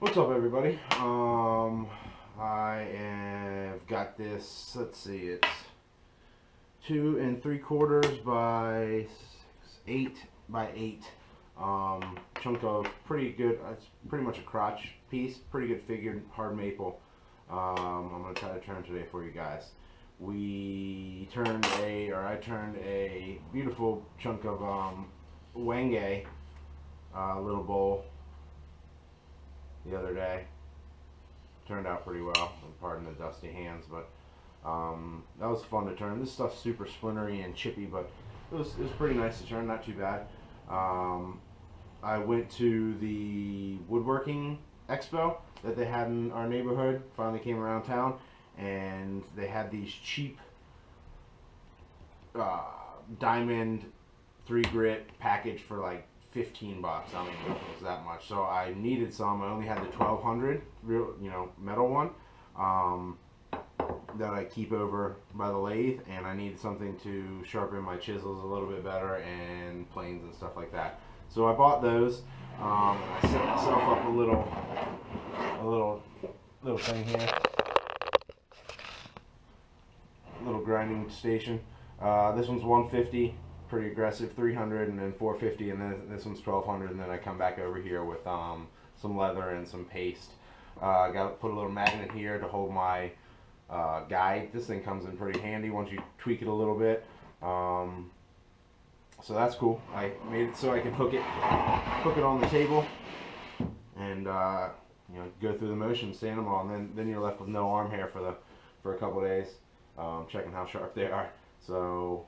What's up, everybody? I have got this, let's see, it's 2 3/4 by 8 by 8 chunk of pretty good, it's pretty much a crotch piece, pretty good figured hard maple. I'm going to try to turn today for you guys. I turned a beautiful chunk of wenge little bowl the other day. Turned out pretty well, pardon the dusty hands, but that was fun to turn. This stuff's super splintery and chippy, but it was pretty nice to turn, not too bad. I went to the woodworking expo that they had in our neighborhood, finally came around town, and they had these cheap diamond 3 grit package for like 15 bucks. I mean, it was that much. So I needed some. I only had the 1200 real, metal one that I keep over by the lathe, and I needed something to sharpen my chisels a little bit better and planes and stuff like that. So I bought those. I set myself up a little thing here, a little grinding station. This one's 150. Pretty aggressive, 300 and then 450, and then this one's 1200, and then I come back over here with some leather and some paste. I got to put a little magnet here to hold my guide. This thing comes in pretty handy once you tweak it a little bit. So that's cool. I made it so I can hook it on the table and go through the motion, stand them all, and then you're left with no arm hair for a couple days, checking how sharp they are. So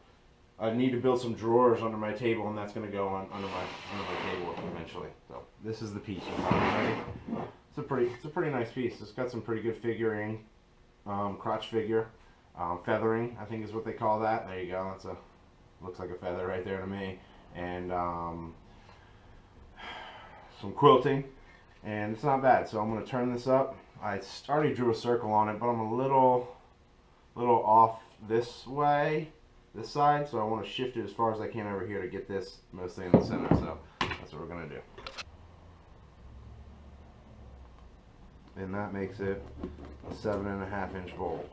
I need to build some drawers under my table, and that's going to go under my table eventually. So this is the piece. Ready? It's a pretty nice piece. It's got some pretty good figuring, crotch figure, feathering, I think is what they call that. There you go. Looks like a feather right there to me, and some quilting, and it's not bad. So I'm going to turn this up. I already drew a circle on it, but I'm a little off this way. This side, so I want to shift it as far as I can over here to get this mostly in the center, so that's what we're going to do. And that makes it a 7.5 inch bowl.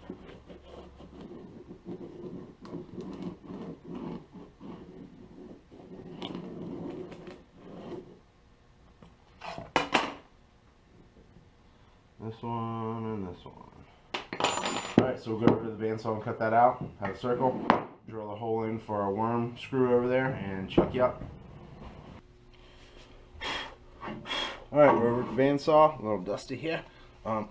This one and this one. Alright, so we'll go over to the bandsaw and cut that out, have a circle. Drill a hole in for our worm screw over there and chuck you up. Alright, we're over at the bandsaw, a little dusty here. Got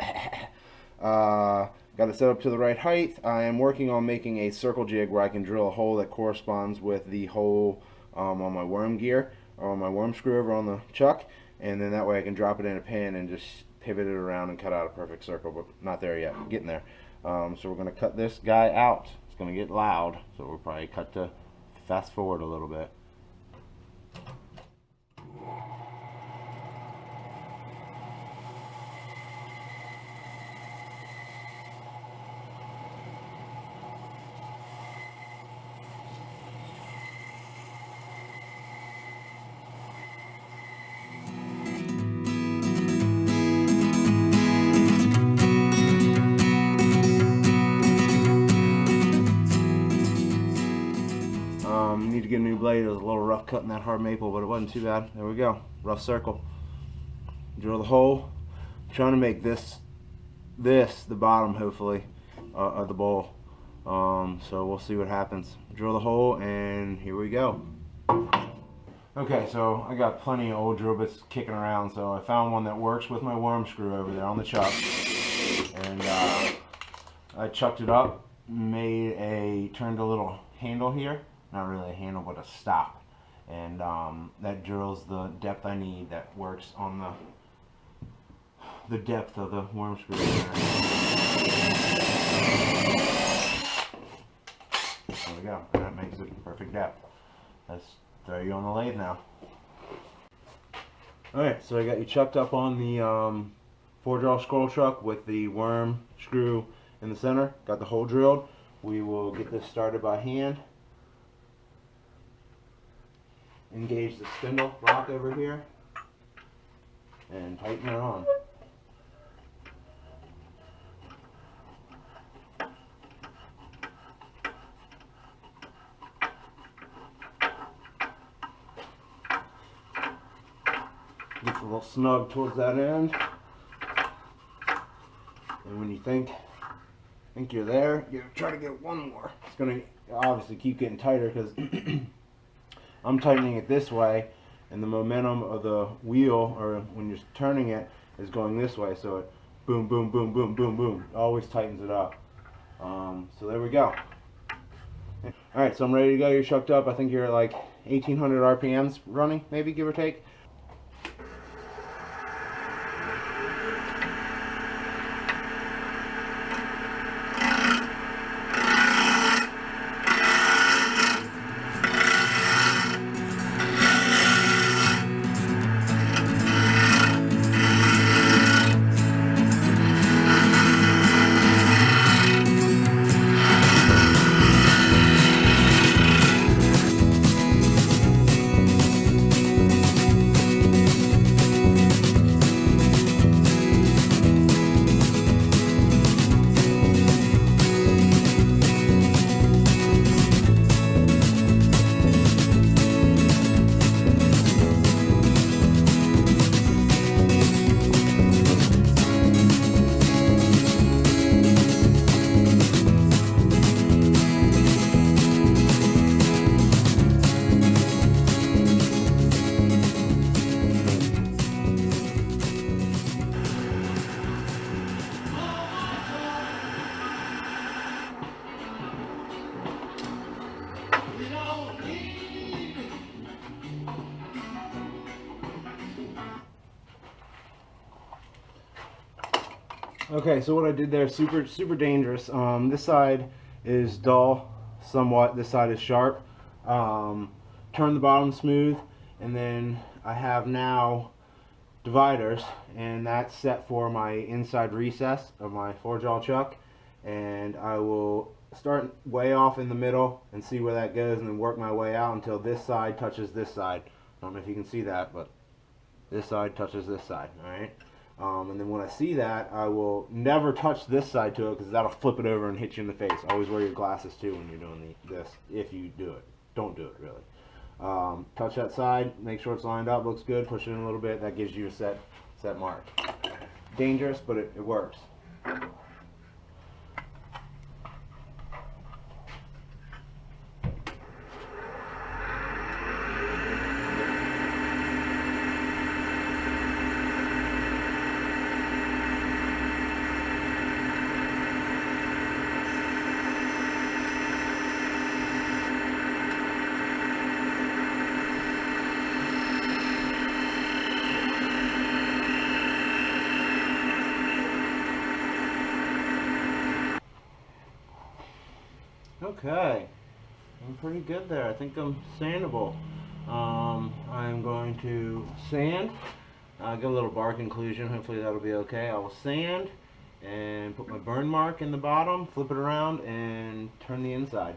it set up to the right height. I am working on making a circle jig where I can drill a hole that corresponds with the hole on my worm gear, or on my worm screw over on the chuck, and then that way I can drop it in a pin and just pivot it around and cut out a perfect circle, but not there yet, getting there. So we're going to cut this guy out. It's going to get loud, so we'll probably cut to fast forward a little bit. Need to get a new blade. It was a little rough cutting that hard maple, but it wasn't too bad. There we go. Rough circle. Drill the hole. I'm trying to make this the bottom, hopefully, of the bowl. So we'll see what happens. Drill the hole, and here we go. Okay, so I got plenty of old drill bits kicking around, so I found one that works with my worm screw over there on the chuck, and I chucked it up, turned a little handle here. Not really a handle, but a stop, and that drills the depth I need. That works on the depth of the worm screw. There we go, and that makes it perfect depth. Let's throw you on the lathe now. Alright, so I got you chucked up on the 4-jaw scroll truck with the worm screw in the center. Got the hole drilled. We will get this started by hand. Engage the spindle block over here and tighten it on. little snug towards that end. And when you think you're there, you try to get one more. It's going to obviously keep getting tighter because I'm tightening it this way, and the momentum of the wheel, or when you're turning it, is going this way. So it boom, boom, boom, boom, boom, boom. Always tightens it up. So there we go. Alright, so I'm ready to go. You're shucked up. I think you're at like 1800 RPMs running, maybe, give or take. Okay, so what I did there, super dangerous. This side is dull somewhat, this side is sharp. Turn the bottom smooth, and then I have now dividers, and that's set for my inside recess of my 4-jaw chuck, and I will start way off in the middle and see where that goes, and then work my way out until this side touches this side. I don't know if you can see that, but this side touches this side, alright? And then when I see that, I will never touch this side to it, because that'll flip it over and hit you in the face. Always wear your glasses too when you're doing this, if you do it. Don't do it, really. Touch that side, make sure it's lined up, looks good, push it in a little bit, that gives you a set mark. Dangerous, but it works. Okay, I'm pretty good there. I think I'm sandable. I'm going to sand, get a little bark inclusion, hopefully that'll be okay. I will sand and put my burn mark in the bottom, flip it around, and turn the inside.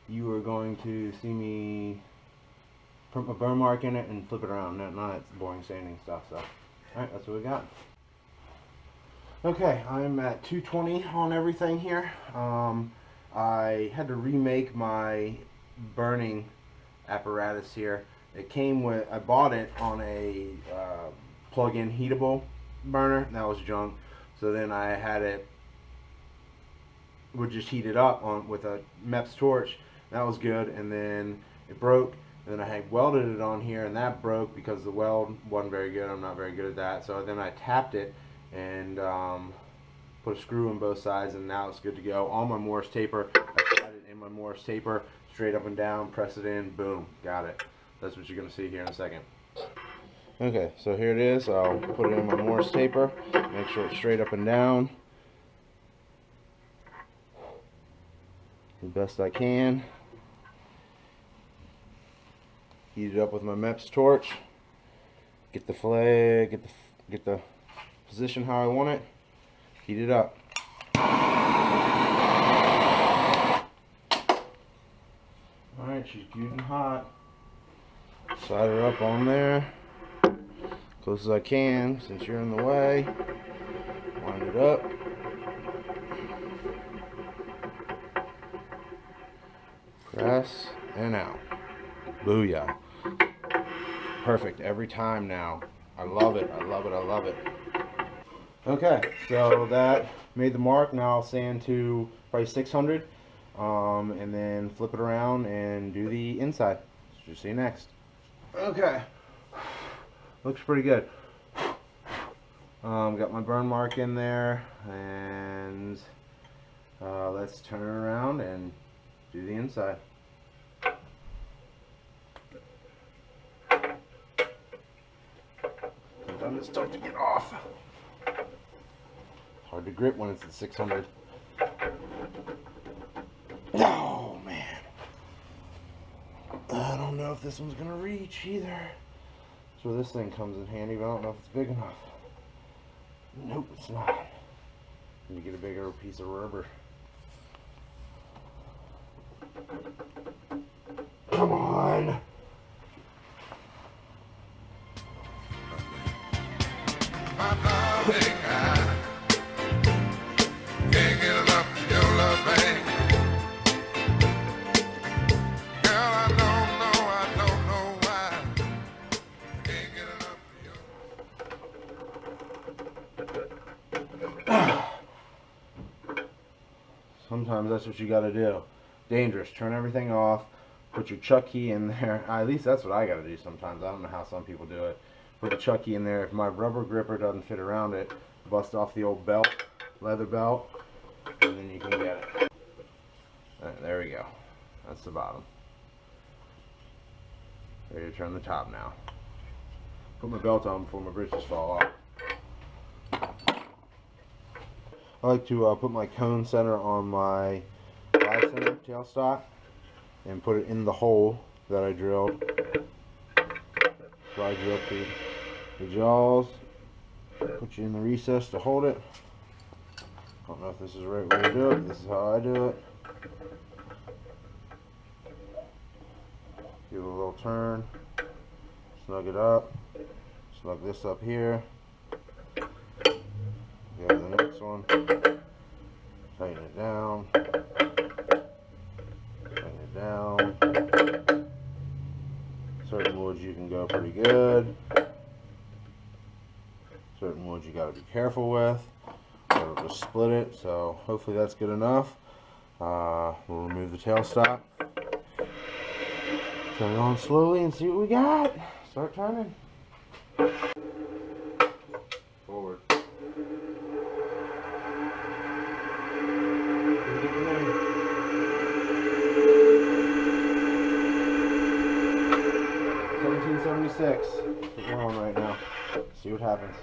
You are going to see me put my burn mark in it and flip it around. None of that boring sanding stuff. So, alright, that's what we got. Okay, I'm at 220 on everything here. I had to remake my burning apparatus here. It came with, I bought it on a plug-in heatable burner. That was junk. So then I had it, would just heat it up with a MEPS torch. That was good. And then it broke. And then I had welded it on here, and that broke because the weld wasn't very good. I'm not very good at that. So then I tapped it and put a screw in both sides, and now it's good to go. On my Morse taper, I slide it in my Morse taper, straight up and down, press it in, boom, got it. That's what you're going to see here in a second. Okay, so here it is. I'll put it in my Morse taper, make sure it's straight up and down the best I can. Heat it up with my MEPS torch, get the flag, get the position how I want it. Heat it up. Alright, she's good and hot. Slide her up on there. Close as I can, since you're in the way. Wind it up. Press and out. Booyah. Perfect every time now. I love it. I love it. I love it. Okay, so that made the mark. Now I'll sand to probably 600, and then flip it around and do the inside. So see you next. Okay, looks pretty good. Got my burn mark in there, and let's turn it around and do the inside. Sometimes it's tough to get off. Hard to grip when it's at 600. Oh man, I don't know if this one's gonna reach either. So this thing comes in handy, but I don't know if it's big enough. Nope, it's not. Need to get a bigger piece of rubber. Come on. Sometimes that's what you gotta do. Dangerous. Turn everything off. Put your chuck key in there. At least that's what I gotta do sometimes. I don't know how some people do it. Put the chuck key in there. If my rubber gripper doesn't fit around it, bust off the old belt, leather belt, and then you can get it. Alright, there we go. That's the bottom. Ready to turn the top now. Put my belt on before my britches fall off. I like to put my cone center on my glide center tailstock and put it in the hole that I drilled. Slide you up the jaws, put you in the recess to hold it. I don't know if this is the right way to do it. This is how I do it. Give it a little turn, snug it up, snug this up here. Go to the next one, tighten it down, tighten it down. Certain woods you can go pretty good, certain woods you got to be careful with, or it'll just split it. So hopefully that's good enough. We'll remove the tailstock, turn it on slowly and see what we got. Start turning. Forward. 1776. That's what we're on right now. See what happens.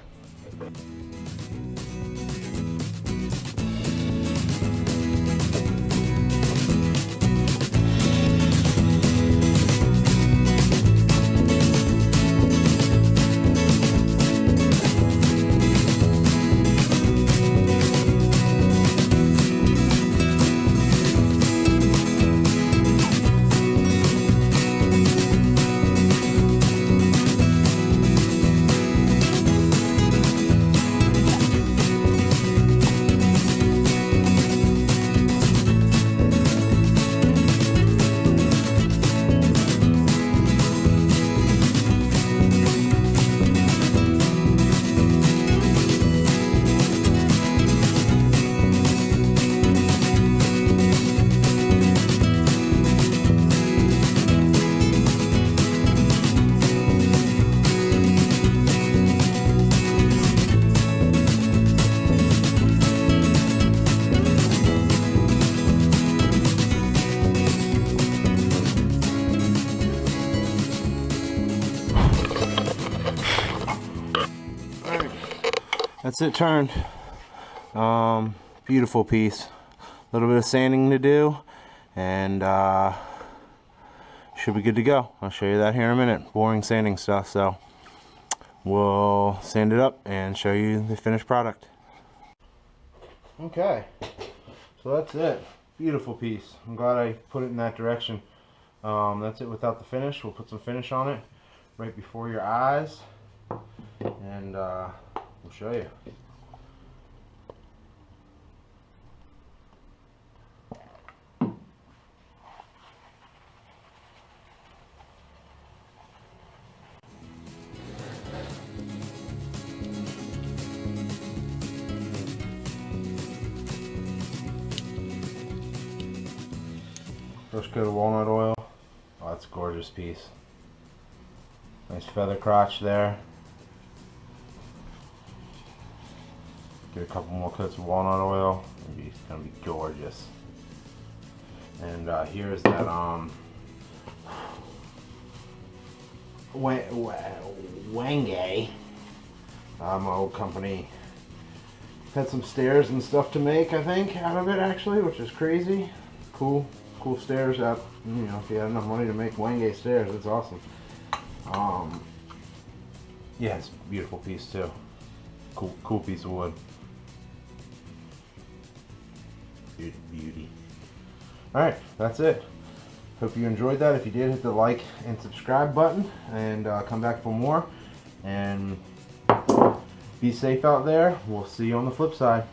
That's it turned. Beautiful piece. A little bit of sanding to do, and should be good to go. I'll show you that here in a minute. Boring sanding stuff, so we'll sand it up and show you the finished product. Okay, so that's it. Beautiful piece. I'm glad I put it in that direction. That's it without the finish. We'll put some finish on it right before your eyes, and we'll show you. First coat of walnut oil. Oh, that's a gorgeous piece. Nice feather crotch there. Get a couple more coats of walnut oil. It's gonna be gorgeous. And here's that Wangay. My old company had some stairs and stuff to make, I think, out of it actually, which is crazy. Cool stairs out. You know, if you had enough money to make Wangay stairs, it's awesome. Yeah, it's a beautiful piece too. Cool piece of wood. Beauty. Alright, that's it. Hope you enjoyed that. If you did, hit the like and subscribe button and come back for more. And be safe out there. We'll see you on the flip side.